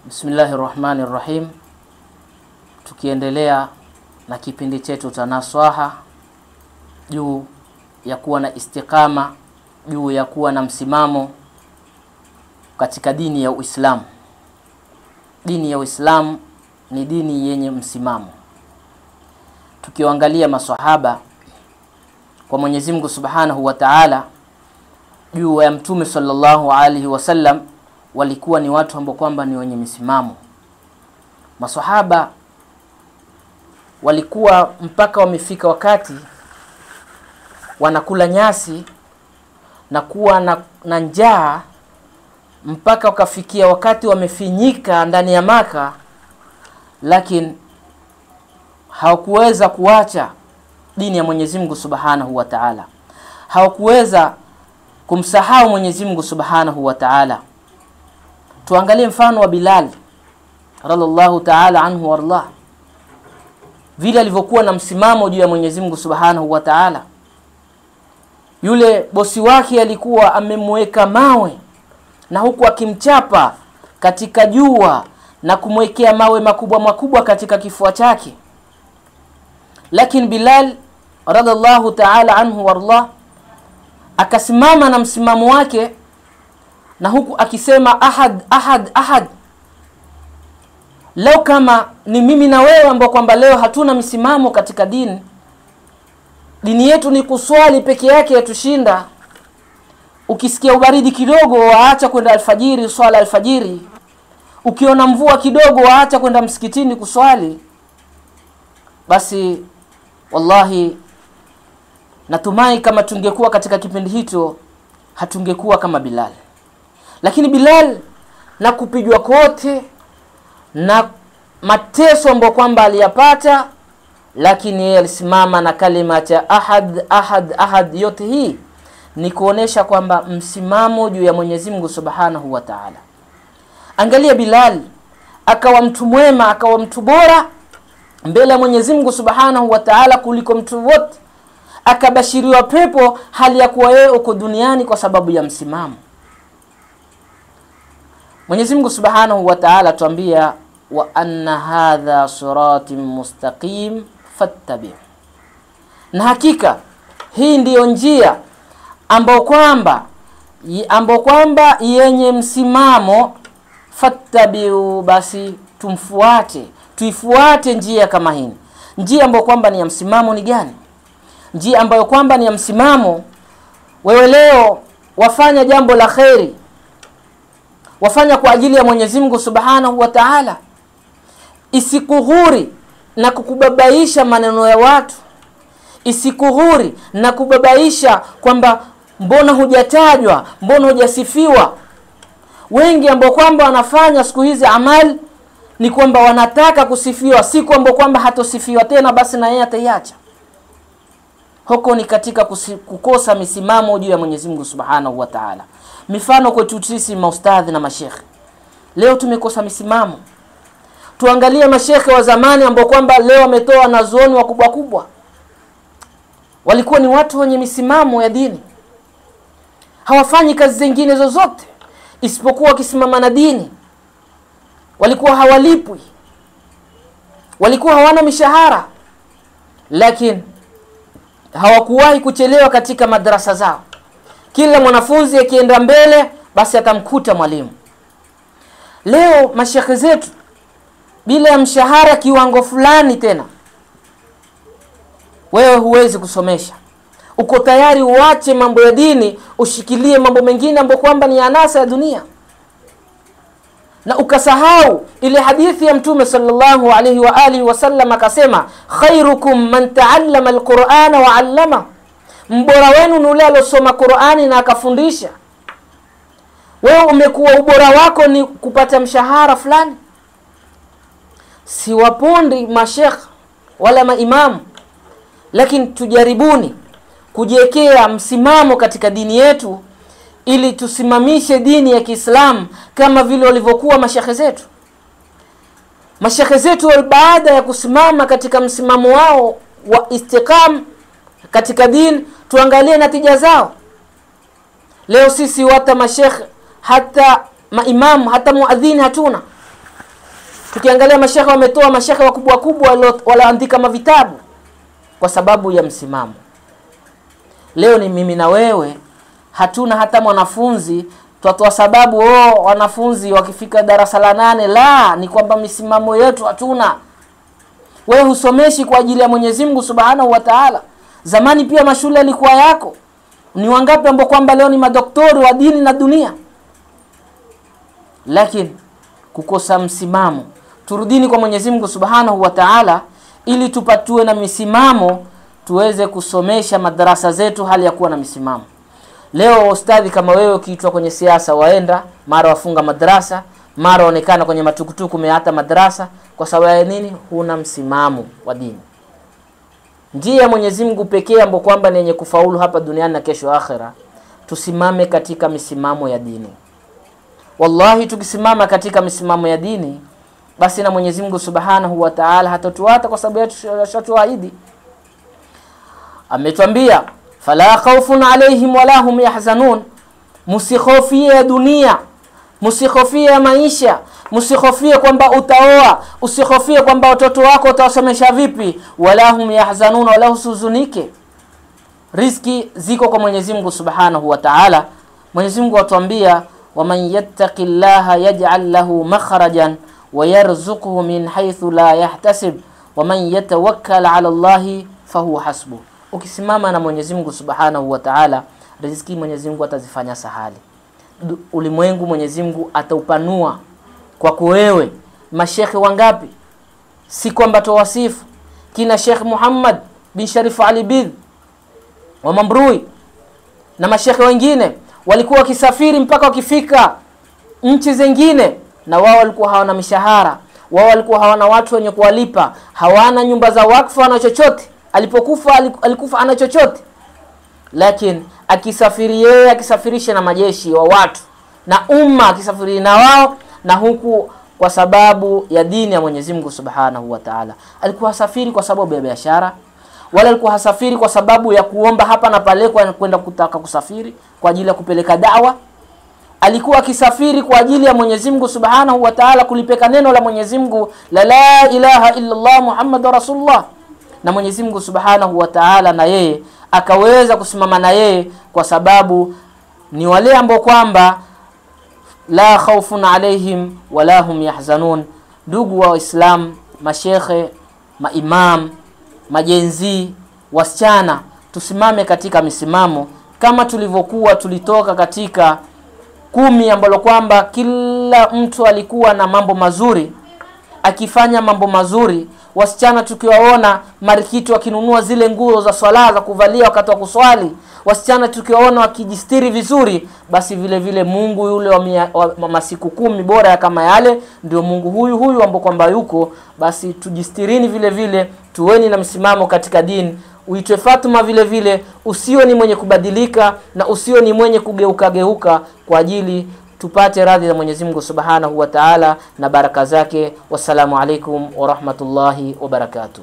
Bismillahirrahmanirrahim. Tukiendelea na kipindi chetu cha naswaha juu ya kuwa na istiqama, juu ya kuwa na msimamo katika dini ya Uislamu. Dini ya Uislamu ni dini yenye msimamo. Tukiangalia maswahaba kwa Mwenyezi Mungu Subhanahu wa Ta'ala juu ya Mtume sallallahu alaihi wasallam, walikuwa ni watu ambao kwamba ni wenye misimamo. Maswahaba walikuwa mpaka wamefika wakati wanakula nyasi na kuwa na njaa, mpaka wakafikia wakati wamefinyika ndani ya Maka, lakini hawakuweza kuacha dini ya Mwenyezi Mungu Subhanahu wa Ta'ala. Hawakuweza kumsahau Mwenyezi Mungu Subhanahu wa Ta'ala. Tuangalie mfano wa Bilal radhiallahu ta'ala anhu warḍah, vile alivyokuwa na msimamo juu ya Mwenyezi Mungu Subhanahu wa Ta'ala. Yule bosi wake alikuwa amemweka mawe na huku akimchapa katika jua na kumwekea mawe makubwa makubwa katika kifua chake, lakini Bilal radhiallahu ta'ala anhu warḍah akasimama na msimamo wake, na huku akisema ahad ahad ahad. Leo kama ni mimi na wewe ambao kwamba leo hatuna msimamo katika dini yetu ni kuswali peke yake yatushinda. Ukisikia ubaridi kidogo waacha kwenda alfajiri, swala alfajiri. Ukiona mvua kidogo waacha kwenda msikitini kuswali. Basi wallahi natumai kama tungekuwa katika kipindi hicho hatungekuwa kama Bilal. Lakini Bilal na kupigwa kote na mateso ambayo kwamba aliyapata, lakini yeye alisimama na kalima cha ahad ahad ahad. Yote hii ni kuonesha kwamba msimamo juu ya Mwenyezi Mungu Subhanahu wa Ta'ala. Angalia Bilal, akawa mtu mwema, akawa mtu bora mbele ya Mwenyezi Mungu Subhanahu wa Ta'ala kuliko mtu wote. Akabashiriwa pepo hali ya kuwa yeye uko duniani kwa sababu ya msimamo. Mwenyezi Mungu Subhanahu wa Ta'ala tuambia, wa anna hadha siratin mustaqim fattabi', na hakika hii ndiyo njia ambao kwamba yenye msimamo. Fattabi'u, basi tumfuate, tuifuate njia kama hii. Njia ambayo kwamba ni ya msimamo ni gani? Njia ambayo kwamba ni ya msimamo, wewe leo wafanya jambo la khairi, wafanya kwa ajili ya Mwenyezi Mungu Subhanahu wa Ta'ala, isikughuri na kukubabaisha maneno ya watu, isikughuri na kubabaisha kwamba mbona hujatajwa, mbona hujasifiwa. Wengi ambao kwamba wanafanya siku hizi amali ni kwamba wanataka kusifiwa, si kwamba kwamba hatosifiwa tena basi na yeye ataiacha. Huko ni katika kukosa misimamo juu ya Mwenyezi Mungu Subhanahu wa Ta'ala. Mifano kwetu sisi maustadhi na mashekhe, leo tumekosa misimamo. Tuangalie mashekhe wa zamani ambao kwamba leo wametoa nazuoni wakubwa kubwa, walikuwa ni watu wenye misimamo ya dini. Hawafanyi kazi zingine zozote isipokuwa kisimama na dini. Walikuwa hawalipwi, walikuwa hawana mishahara, lakini hawakuwahi kuchelewa katika madrasa zao. Kila mwanafunzi akienda mbele basi atamkuta mwalimu. Leo mashekhe zetu bila ya mshahara kiwango fulani tena, wewe huwezi kusomesha. Uko tayari uache mambo ya dini ushikilie mambo mengine ambayo kwamba ni anasa ya dunia, na ukasahau ile hadithi ya Mtume sallallahu alaihi wa alihi wasallam akasema, khairukum man ta'allama alqur'ana wa 'allama, mbora wenu ni yule aliyosoma Qur'ani na akafundisha. Wewe umekuwa ubora wako ni kupata mshahara fulani. Si wapondi mashekh wala maimamu, lakini tujaribuni kujiwekea msimamo katika dini yetu ili tusimamishe dini ya Kiislamu kama vile walivyokuwa mashekhe zetu. Mashekhe zetu baada ya kusimama katika msimamo wao wa istiqam katika dini, tuangalie natija zao. Leo sisi wata mashekhe hata maimamu hata muadhini hatuna. Tukiangalia mashekhe wametoa, mashekhe wakubwa kubwa walaandika mavitabu kwa sababu ya msimamo. Leo ni mimi na wewe hatuna hata mwanafunzi twatoa sababu wanafunzi wakifika darasa la 8, la ni kwamba misimamo yetu hatuna. Wewe husomeshi kwa ajili ya Mwenyezi Mungu Subhanahu wa Ta'ala. Zamani pia mashule yalikuwa yako. Ni wangapi ambao kwamba leo ni madoktori wa dini na dunia? Lakini kukosa msimamo. Turudini kwa Mwenyezi Mungu Subhanahu wa Ta'ala ili tupatue na misimamo, tuweze kusomesha madarasa zetu hali ya kuwa na misimamo. Leo ustadhi kama wewe ukiitwa kwenye siasa waenda, mara wafunga madrasa, mara onekana kwenye matukutuku hata madrasa, kwa sababu ya nini? Huna msimamo wa dini. Ndiye ya Mwenyezi Mungu pekee ambaye kwamba ni yenye kufaulu hapa duniani na kesho akhera. Tusimame katika misimamo ya dini. Wallahi tukisimama katika misimamo ya dini, basi na Mwenyezi Mungu Subhanahu wa Ta'ala hatatuata, kwa sababu yatuahidi. Ametuambia fala khawfun alayhim wala hum yahzanun. Musikhofie dunia, musikhofie maisha, musikhofie kwamba utaoa, usikhofie kwamba watoto wako utawasomesha vipi, wala hum yahzanun, wala usuzunike. Riziki ziko kwa Mwenyezi Mungu Subhanahu wa Ta'ala. Mwenyezi Mungu atuambia waman yattaqillaha yaj'al lahu makhrajan wa yarzuquhu min haythu la yahtasib waman yatawakkal 'ala Allahi fahuwa hasbuh. Ukisimama na Mwenyezi Mungu Subhanahu wa Ta'ala, riziki Mwenyezi Mungu atazifanya sahali. Ulimwengu Mwenyezi Mungu ataupanua kwako wewe. Mashekhe wangapi si kwamba tawasifu kina Sheikh Muhammad bin Sharif Ali Bidh wa Mambrui na mashekhe wengine walikuwa wakisafiri mpaka wakifika nchi zingine, na wao walikuwa hawana mishahara, wao walikuwa hawana watu wenye kuwalipa, hawana nyumba za wakfu, hawana chochote. Alipokufa alikufa ana chochote, lakini akisafiri yeye, akisafirisha na majeshi wa watu na umma, akisafiri na wao, na huku kwa sababu ya dini ya Mwenyezi Mungu Subhanahu wa Ta'ala. Alikuwa hasafiri kwa sababu ya biashara, wala alikuwa hasafiri kwa sababu ya kuomba hapa na pale kwa kwenda kutaka kusafiri kwa ajili ya kupeleka da'wa. Alikuwa akisafiri kwa ajili ya Mwenyezi Mungu Subhanahu wa Ta'ala, kulipeka neno la Mwenyezi Mungu la ilaha illa Allah Muhammadur Rasulullah. Na Mwenyezi Mungu Subhanahu wa Ta'ala na yeye akaweza kusimama na yeye, kwa sababu ni wale ambao kwamba la khawfun alaihim wala hum yahzanun. Ndugu wa Islam, mashekhe, maimam, majenzi, wasichana, tusimame katika misimamo kama tulivyokuwa tulitoka katika 10 ambalo kwamba kila mtu alikuwa na mambo mazuri, akifanya mambo mazuri. Wasichana tukiwaona marikiti wakinunua zile nguo za swala za kuvalia wakati wa kuswali, wasichana tukiwaona wakijistiri vizuri, basi vile vile Mungu yule wa masiku 10 bora kama yale ndio Mungu huyu ambao kwamba yuko. Basi tujistirini vile vile, tuweni na msimamo katika dini. Uitwe Fatuma vile vile, usio ni mwenye kubadilika na usio ni mwenye kugeuka kwa ajili tupate radhi za Mwenyezi Mungu Subhanahu wa Ta'ala na baraka zake. Wassalamu alaikum wa rahmatullahi wa barakatuh.